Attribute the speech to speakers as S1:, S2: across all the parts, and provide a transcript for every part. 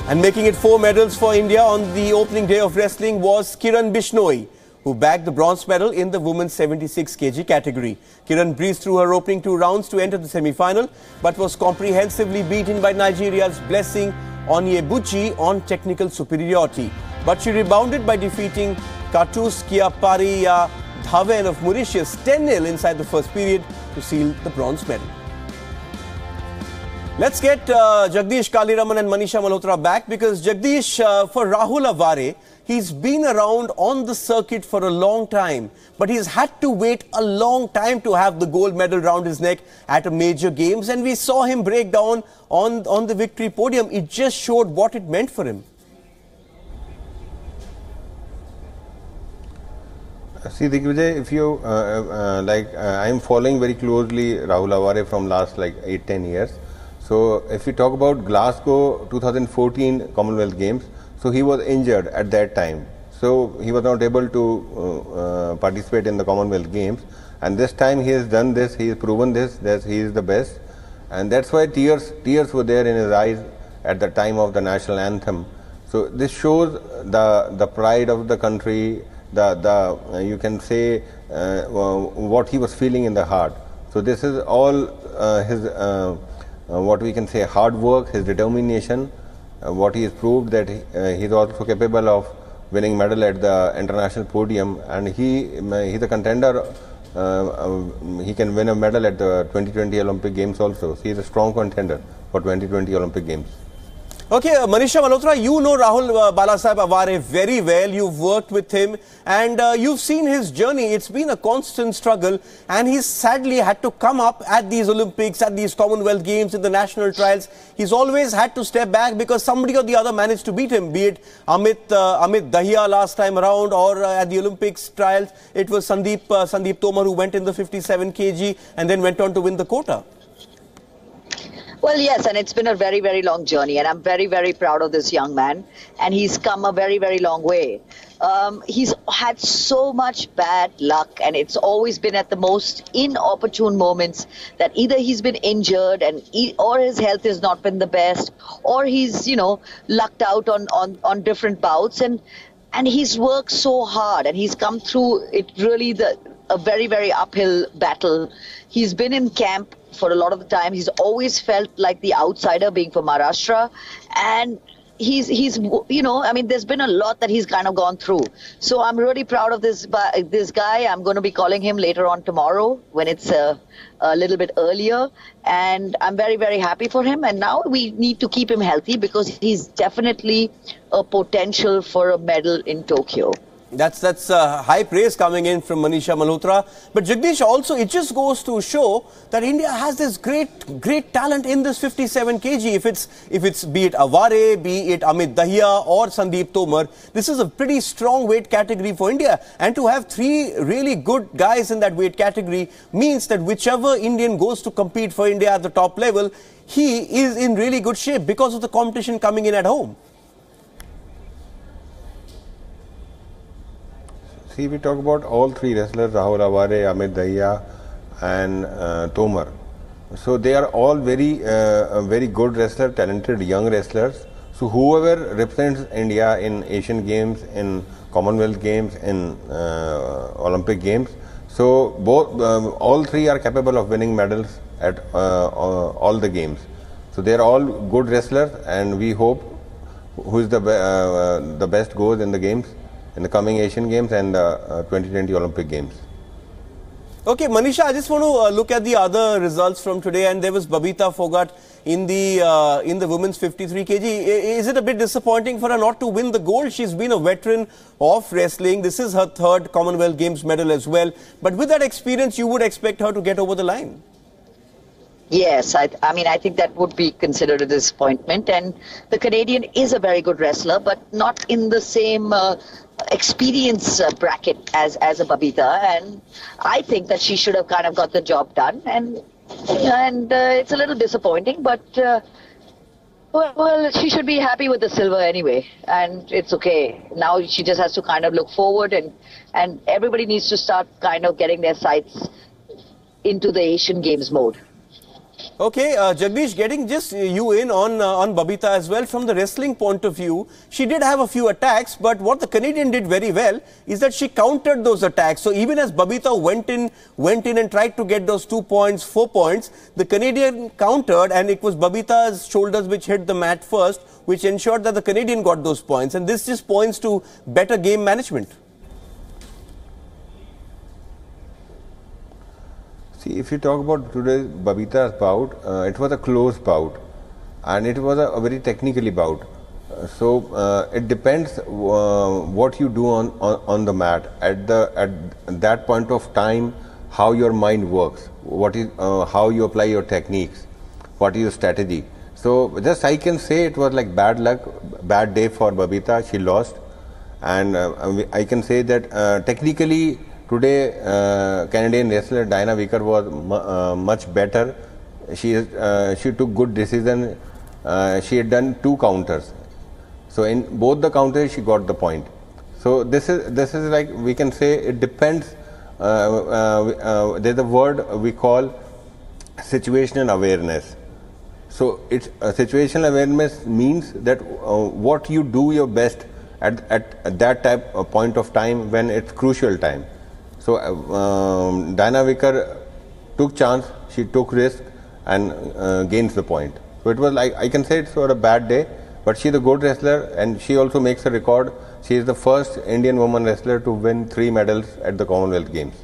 S1: And making it 4 medals for India on the opening day of wrestling was Kiran Bishnoi, who bagged the bronze medal in the women's 76 kg category. Kiran breezed through her opening 2 rounds to enter the semi-final, but was comprehensively beaten by Nigeria's Blessing Onyebuchi on technical superiority. But she rebounded by defeating Katus Kiapariya Dhawen of Mauritius 10-0 inside the first period to seal the bronze medal. Let's get Jagdish Kaliraman and Manisha Malhotra back, because Jagdish, for Rahul Aware, he's been around on the circuit for a long time, but he's had to wait a long time to have the gold medal round his neck at a major games, and we saw him break down on the victory podium. It just showed what it meant for him.
S2: See, Vijay, if you I'm following very closely Rahul Aware from last 8-10 years. So if we talk about Glasgow 2014 Commonwealth Games, so he was injured at that time. So he was not able to participate in the Commonwealth Games. And this time he has done this, he has proven this, that he is the best. And that's why tears were there in his eyes at the time of the national anthem. So this shows the pride of the country, you can say what he was feeling in the heart. So this is all his what we can say hard work, his determination, what he has proved that he is also capable of winning medal at the international podium, and he's a contender. He can win a medal at the 2020 Olympic Games also. So he is a strong contender for 2020 Olympic Games.
S1: Okay, Manisha Malhotra, you know Rahul Balasaheb Aware very well. You've worked with him and you've seen his journey. It's been a constant struggle, and he's sadly had to come up at these Olympics, at these Commonwealth Games, in the national trials. He's always had to step back because somebody or the other managed to beat him, be it Amit Dahiya last time around, or at the Olympics trials, it was Sandeep Tomar who went in the 57 kg and then went on to win the quota.
S3: Well, yes, and it's been a very, very long journey, and I'm very, very proud of this young man, and he's come a very, very long way. He's had so much bad luck, and it's always been at the most inopportune moments that either he's been injured or his health has not been the best, or he's, lucked out on different bouts, and he's worked so hard, and he's come through it really a very, very uphill battle. He's been in camp for a lot of the time. He's always felt like the outsider, being from Maharashtra, and he's there's been a lot that he's kind of gone through. So I'm really proud of this guy. I'm going to be calling him later on tomorrow when it's a little bit earlier, and I'm very, very happy for him. And now we need to keep him healthy, because he's definitely a potential for a medal in Tokyo.
S1: That's high praise coming in from Manisha Malhotra. But Jagdish, also it just goes to show that India has this great talent in this 57 kg. If it's be it Aware, be it Amit Dahiya or Sandeep Tomar, this is a pretty strong weight category for India. And to have 3 really good guys in that weight category means that whichever Indian goes to compete for India at the top level, he is in really good shape because of the competition coming in at home.
S2: See, we talk about all 3 wrestlers, Rahul Aware, Amit Dahiya and Tomar. So they are all very good wrestlers, talented young wrestlers. So whoever represents India in Asian Games, in Commonwealth Games, in Olympic Games, so all 3 are capable of winning medals at all the games. So they are all good wrestlers, and we hope who is the best goes in the games, in the coming Asian Games and the 2020 Olympic Games.
S1: Okay, Manisha, I just want to look at the other results from today, and there was Babita Phogat in the women's 53 kg. Is it a bit disappointing for her not to win the gold? She's been a veteran of wrestling. This is her 3rd Commonwealth Games medal as well. But with that experience, you would expect her to get over the line.
S3: Yes, I think that would be considered a disappointment. And the Canadian is a very good wrestler, but not in the same experience bracket as a Babita. And I think that she should have kind of got the job done. And it's a little disappointing, but well, she should be happy with the silver anyway. And it's okay. Now she just has to kind of look forward, and everybody needs to start kind of getting their sights into the Asian Games mode.
S1: Okay, Jagdish, getting just you in on Babita as well. From the wrestling point of view, she did have a few attacks, but what the Canadian did very well is that she countered those attacks. So even as Babita went in and tried to get those 2 points, 4 points, the Canadian countered, and it was Babita's shoulders which hit the mat first, which ensured that the Canadian got those points. And this just points to better game management.
S2: If you talk about today's Babita's bout, it was a close bout, and it was a very technically bout. So it depends what you do on the mat at that point of time, how your mind works, what is how you apply your techniques, what is your strategy. So just I can say it was like bad luck, bad day for Babita. She lost, and I can say that technically. Today, Canadian wrestler Diana Vicker was much better. She took good decision. She had done 2 counters, so in both the counters she got the point. So this is like we can say it depends. There's a word we call situational awareness. So it's situational awareness means that what you do your best at that point of time when it's crucial time. So Diana Vicker took chance, she took risk and gains the point. So it was like, I can say it's for a bad day, but she's a good wrestler and she also makes a record. She is the first Indian woman wrestler to win 3 medals at the Commonwealth Games.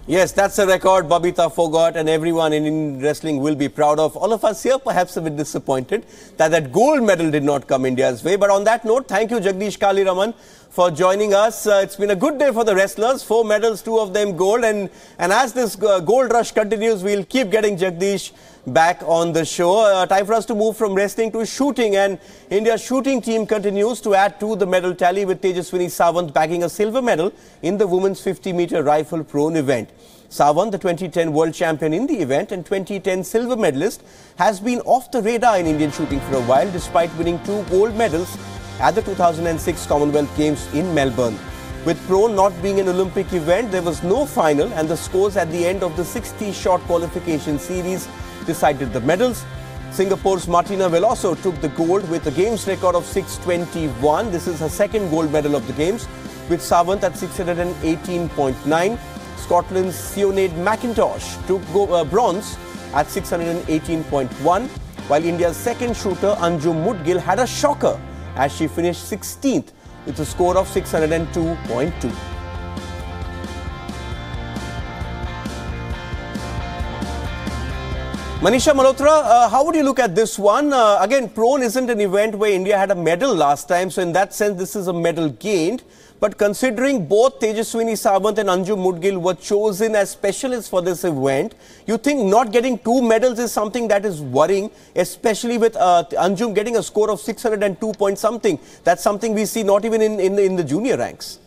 S1: Yes, that's a record Babita forgot and everyone in Indian wrestling will be proud of. All of us here perhaps a bit disappointed that gold medal did not come India's way. But on that note, thank you Jagdish Kaliraman for joining us. It's been a good day for the wrestlers. 4 medals, 2 of them gold. And as this gold rush continues, we'll keep getting Jagdish back on the show. Time for us to move from wrestling to shooting. And India's shooting team continues to add to the medal tally with Tejaswini Sawant bagging a silver medal in the women's 50-meter rifle prone event. Sawant, the 2010 world champion in the event and 2010 silver medalist, has been off the radar in Indian shooting for a while despite winning 2 gold medals at the 2006 Commonwealth Games in Melbourne. With prone not being an Olympic event, there was no final and the scores at the end of the 60-shot qualification series decided the medals. Singapore's Martina Veloso took the gold with a Games record of 6:21. This is her second gold medal of the Games, with Sawant at 618.9. Scotland's Sinead McIntosh took bronze at 618.1, while India's second shooter Anjum Mudgil had a shocker as she finished 16th with a score of 602.2. Manisha Malhotra, how would you look at this one? Again, prone isn't an event where India had a medal last time, so in that sense this is a medal gained. But considering both Tejaswini Sawant and Anjum Mudgil were chosen as specialists for this event, you think not getting 2 medals is something that is worrying, especially with Anjum getting a score of 602 point something. That's something we see not even in the junior ranks.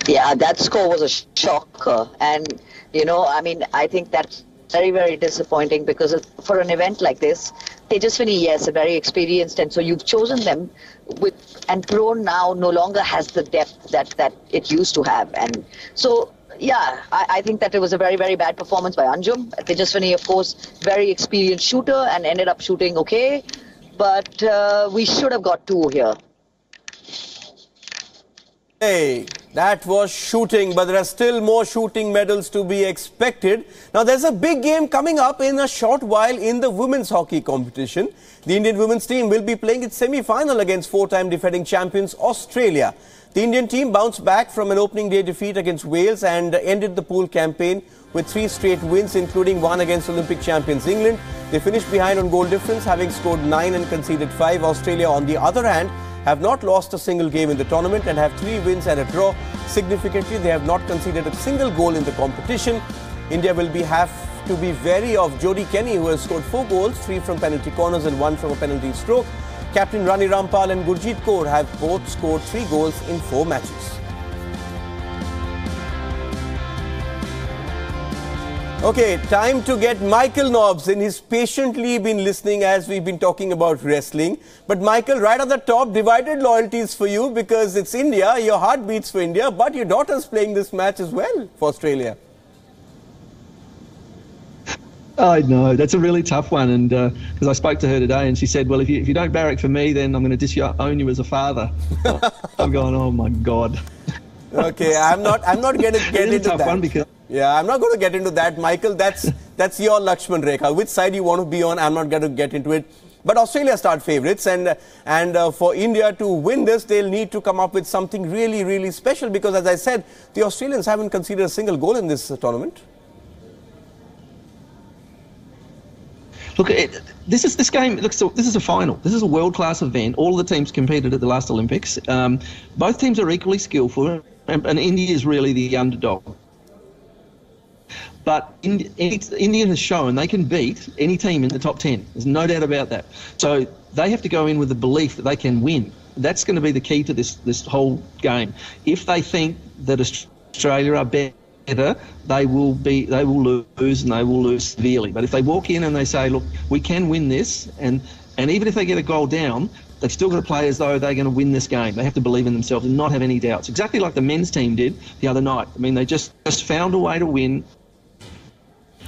S3: Yeah, that score was a shocker. And, you know, I mean, I think that's very, very disappointing because for an event like this, Tejaswini, yes, are very experienced, and so you've chosen them and prone now no longer has the depth that it used to have. And so, yeah, I think that it was a very, very bad performance by Anjum. Tejaswini, of course, very experienced shooter and ended up shooting okay, but we should have got 2 here.
S1: Hey, that was shooting, but there are still more shooting medals to be expected. Now, there's a big game coming up in a short while in the women's hockey competition. The Indian women's team will be playing its semi-final against 4-time defending champions Australia. The Indian team bounced back from an opening day defeat against Wales and ended the pool campaign with 3 straight wins, including 1 against Olympic champions England. They finished behind on goal difference, having scored 9 and conceded 5. Australia, on the other hand, have not lost a single game in the tournament and have 3 wins and a draw. Significantly, they have not conceded a single goal in the competition. India will have to be wary of Jodie Kenny, who has scored 4 goals, 3 from penalty corners and 1 from a penalty stroke. Captain Rani Rampal and Gurjeet Kaur have both scored 3 goals in 4 matches. Okay, time to get Michael Nobbs in. He's patiently been listening as we've been talking about wrestling. But Michael, right at the top, divided loyalties for you because it's India, your heart beats for India, but your daughter's playing this match as well for Australia.
S4: I know, that's a really tough one, and because I spoke to her today, and she said, "Well, if you don't barrack for me, then I'm going to disown you as a father." I'm going, "Oh my God."
S1: Okay, I'm not going to get into that.
S4: One because
S1: yeah, I'm not going to get into that, Michael. That's your Lakshman Rekha. Which side you want to be on, I'm not going to get into it. But Australia start favourites, and for India to win this, they'll need to come up with something really, really special, because, as I said, the Australians haven't conceded a single goal in this tournament.
S4: Look, this game. Look, so this is a final. This is a world-class event. All of the teams competed at the last Olympics. Both teams are equally skillful, and India is really the underdog. But India has shown they can beat any team in the top 10. There's no doubt about that. So they have to go in with the belief that they can win. That's going to be the key to this whole game. If they think that Australia are better, they will lose, and they will lose severely. But if they walk in and they say, look, we can win this, and even if they get a goal down, they've still got to play as though they're going to win this game. They have to believe in themselves and not have any doubts. Exactly like the men's team did the other night. I mean, they just found a way to win.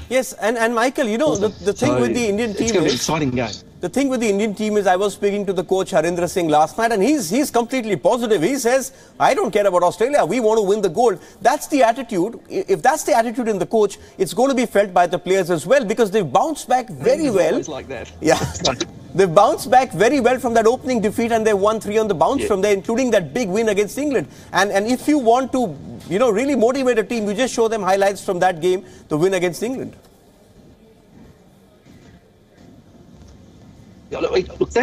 S1: Yes, and Michael, you know, the thing with the Indian team
S4: it's going to be an exciting game.
S1: The thing with the Indian team is, I was speaking to the coach Harindra Singh last night, and he's completely positive. He says, I don't care about Australia. We want to win the gold. That's the attitude. If that's the attitude in the coach, it's going to be felt by the players as well, because they've bounced back very well.
S4: It's like that.
S1: Yeah. They've bounced back very well from that opening defeat, and they won 3 on the bounce from there, including that big win against England. And if you want to, you know, really motivate a team, you just show them highlights from that game, the win against England.
S4: Look,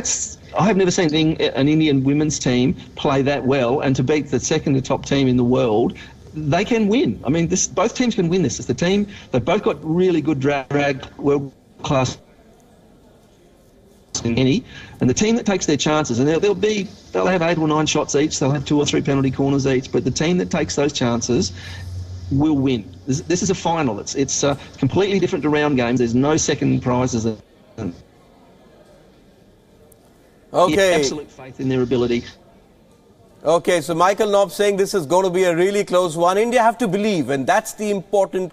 S4: I have never seen an Indian women's team play that well, and to beat the second to top team in the world. They can win. I mean, both teams can win this. It's the team. They've both got really good drag, world-class and the team that takes their chances, and they'll have 8 or 9 shots each. They'll have 2 or 3 penalty corners each. But the team that takes those chances will win. This is a final. It's completely different to round games. There's no second prizes.
S1: Okay.
S4: Absolute faith in their ability.
S1: Okay, so Michael Nobbs saying this is going to be a really close one. India have to believe, and that's the important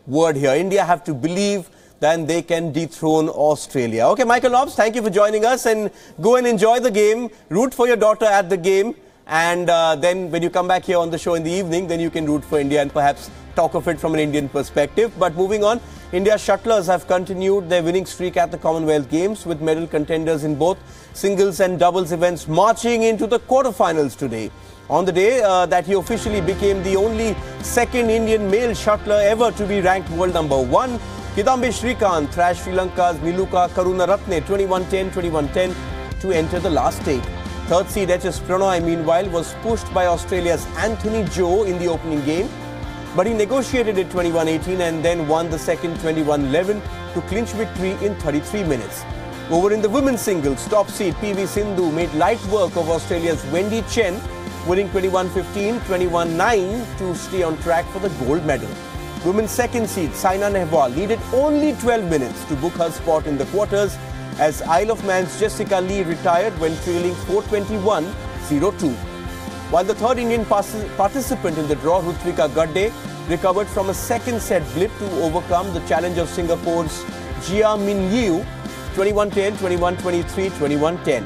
S1: word here. India have to believe that they can dethrone Australia. Okay, Michael Nobbs, thank you for joining us, and go and enjoy the game. Root for your daughter at the game, and then when you come back here on the show in the evening, then you can root for India and perhaps talk of it from an Indian perspective. But moving on, India's shuttlers have continued their winning streak at the Commonwealth Games, with medal contenders in both singles and doubles events marching into the quarterfinals today. On the day that he officially became the only second Indian male shuttler ever to be ranked world #1, Kidambi Srikanth thrashed Sri Lanka's Miluka Karunaratne 21-10, 21-10 to enter the last 8. Third seed HS Pranoy, meanwhile, was pushed by Australia's Anthony Joe in the opening game, but he negotiated it 21-18 and then won the second 21-11 to clinch victory in 33 minutes. Over in the women's singles, top seed PV Sindhu made light work of Australia's Wendy Chen, winning 21-15, 21-9 to stay on track for the gold medal. Women's second seed Saina Nehwal needed only 12 minutes to book her spot in the quarters, as Isle of Man's Jessica Lee retired when trailing 421-02. While the third Indian participant in the draw, Rutvika Gadde, recovered from a second set blip to overcome the challenge of Singapore's Jia Min Yiu, 21-10, 21-23, 21-10.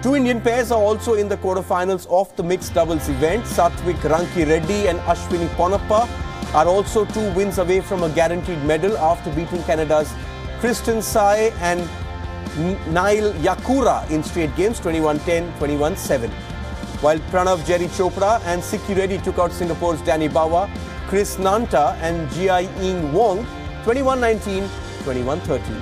S1: Two Indian pairs are also in the quarterfinals of the mixed doubles event. Satvik Ranki Reddy and Ashwini Ponnappa are also 2 wins away from a guaranteed medal after beating Canada's Kristen Sai and Nail Yakura in straight games 21-10, 21-7. While Pranav Jerry Chopra and Sikki Reddy took out Singapore's Danny Bawa, Chris Nanta and Jia Ying Wong 21-19, 21-13.